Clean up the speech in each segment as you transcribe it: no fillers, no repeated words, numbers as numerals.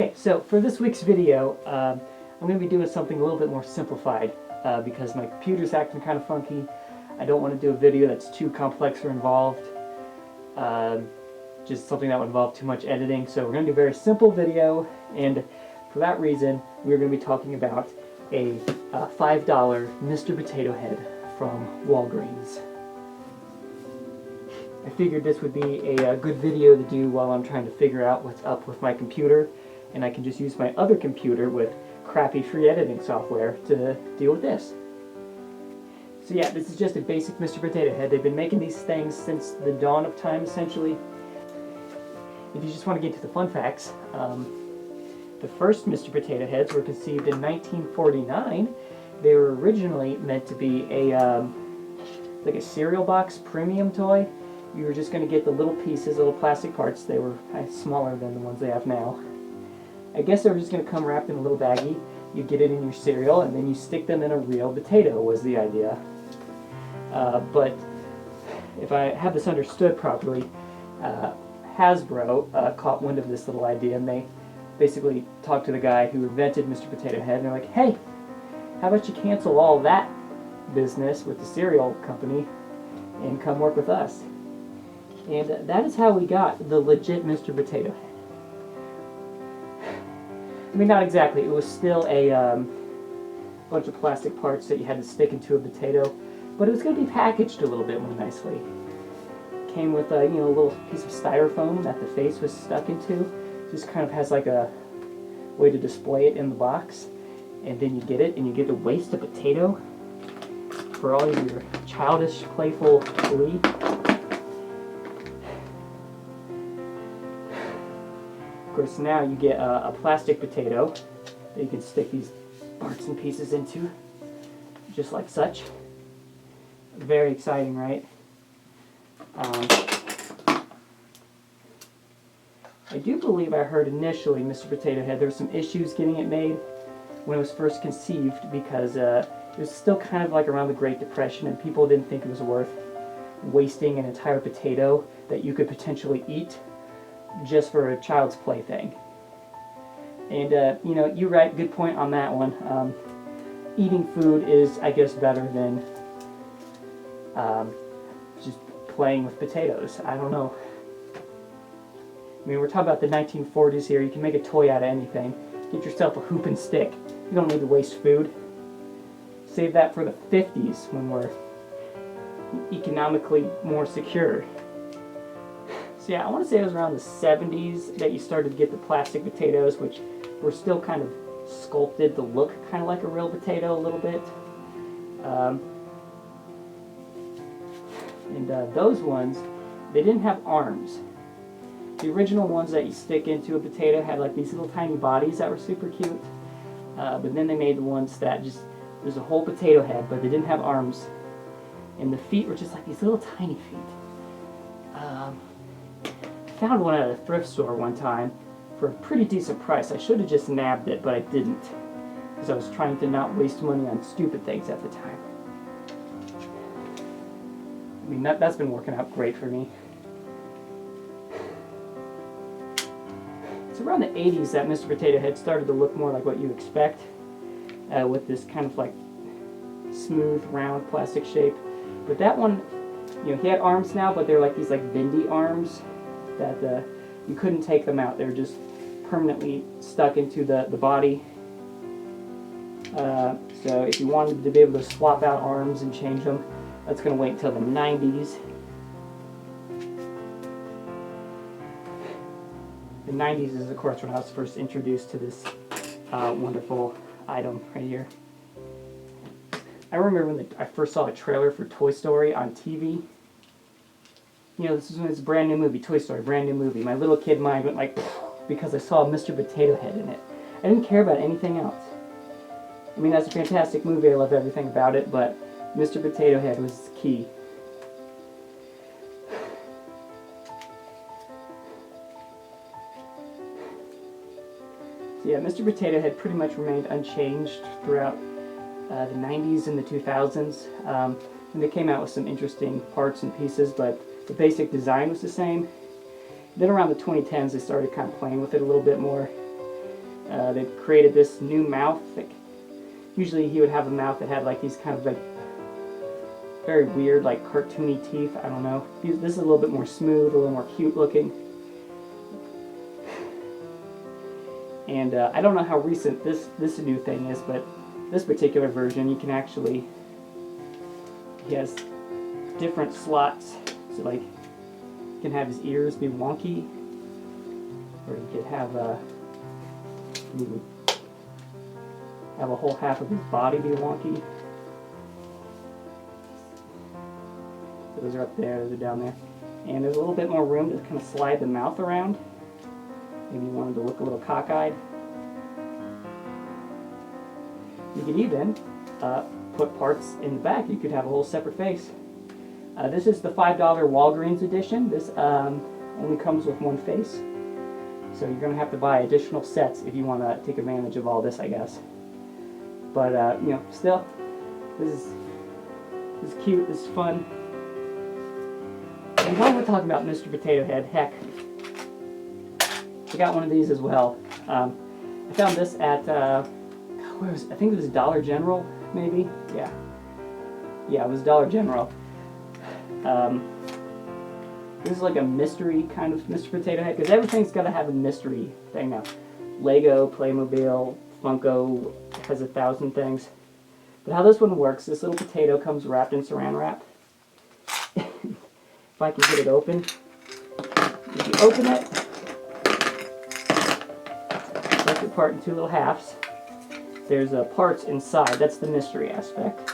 Okay, so for this week's video, I'm going to be doing something a little bit more simplified because my computer's acting kind of funky. I don't want to do a video that's too complex or involved, just something that would involve too much editing. So we're going to do a very simple video, and for that reason, we're going to be talking about a $5 Mr. Potato Head from Walgreens. I figured this would be a good video to do while I'm trying to figure out what's up with my computer, and I can just use my other computer with crappy free editing software to deal with this. So yeah, this is just a basic Mr. Potato Head. They've been making these things since the dawn of time, essentially. If you just want to get to the fun facts, the first Mr. Potato Heads were conceived in 1949. They were originally meant to be like a cereal box premium toy. You were just going to get the little pieces, little plastic parts. They were smaller than the ones they have now. I guess they were just going to come wrapped in a little baggie. You get it in your cereal, and then you stick them in a real potato, was the idea. But if I have this understood properly, Hasbro caught wind of this little idea, and they basically talked to the guy who invented Mr. Potato Head, and they're like, hey, how about you cancel all that business with the cereal company and come work with us? And that is how we got the legit Mr. Potato Head. I mean, not exactly. It was still a bunch of plastic parts that you had to stick into a potato, but it was going to be packaged a little bit more nicely. It came with a little piece of styrofoam that the face was stuck into. Just kind of has like a way to display it in the box, and then you get it, and you get to waste a potato for all of your childish, playful glee. Of course, now you get a plastic potato that you can stick these parts and pieces into, just like such. Very exciting, right? I do believe I heard initially Mr. Potato Head, there were some issues getting it made when it was first conceived because it was still kind of like around the Great Depression, and people didn't think it was worth wasting an entire potato that you could potentially eat just for a child's plaything. And you're right, good point on that one. Eating food is, I guess, better than just playing with potatoes. I don't know. I mean, we're talking about the 1940s here. You can make a toy out of anything. Get yourself a hoop and stick. You don't need to waste food. Save that for the 50s when we're economically more secure. So yeah, I want to say it was around the 70s that you started to get the plastic potatoes, which were still kind of sculpted to look kind of like a real potato a little bit. Those ones, they didn't have arms. The original ones that you stick into a potato had like these little tiny bodies that were super cute. But then they made the ones that just, there's a whole potato head, but they didn't have arms. And the feet were just like these little tiny feet. I found one at a thrift store one time for a pretty decent price. I should have just nabbed it, but I didn't, because I was trying to not waste money on stupid things at the time. I mean, that's been working out great for me. It's around the 80s that Mr. Potato Head started to look more like what you expect, with this kind of like smooth, round plastic shape. But that one, he had arms now, but they're like these like bendy arms that you couldn't take them out. They're just permanently stuck into the body. So if you wanted to be able to swap out arms and change them, that's going to wait until the 90s. The 90s is, of course, when I was first introduced to this wonderful item right here. I remember when I first saw a trailer for Toy Story on TV. This is when it's a brand new movie, Toy Story, brand new movie. My little kid mind went like, because I saw Mr. Potato Head in it. I didn't care about anything else. I mean, that's a fantastic movie, I love everything about it, but Mr. Potato Head was key. So yeah, Mr. Potato Head pretty much remained unchanged throughout the 90s and the 2000s. And they came out with some interesting parts and pieces, but the basic design was the same. Then around the 2010s, they started kind of playing with it a little bit more. They created this new mouth. Like, usually he would have a mouth that had like these kind of like very weird, like cartoony teeth. I don't know. This is a little bit more smooth, a little more cute looking. And I don't know how recent this new thing is, but this particular version, you can actually, he has different slots. So like, you can have his ears be wonky, or you could have a whole half of his body be wonky. So those are up there, those are down there. And there's a little bit more room to kind of slide the mouth around. Maybe you wanted to look a little cockeyed. You could even put parts in the back. You could have a whole separate face. This is the $5 Walgreens edition. This only comes with one face. So you're going to have to buy additional sets if you want to take advantage of all this, I guess. But, you know, still, this is cute, this is fun. And while we're talking about Mr. Potato Head, heck, I got one of these as well. I found this at, where was it? I think it was Dollar General, maybe? Yeah. Yeah, it was Dollar General. This is like a mystery kind of Mr. Potato Head, because everything's got to have a mystery thing now. Lego, Playmobil, Funko has 1,000 things. But how this one works, this little potato comes wrapped in saran wrap. If I can get it open. If you open it, break it apart in two little halves. There's parts inside. That's the mystery aspect.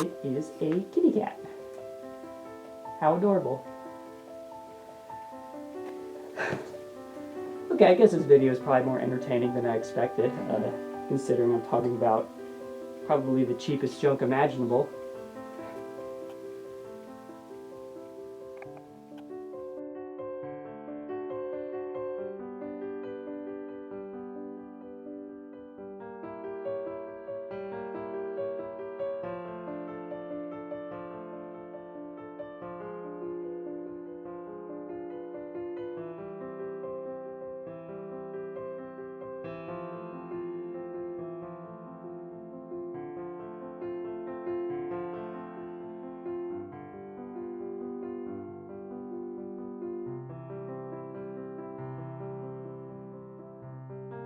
It is a kitty cat. How adorable. Okay, I guess this video is probably more entertaining than I expected, considering I'm talking about probably the cheapest junk imaginable.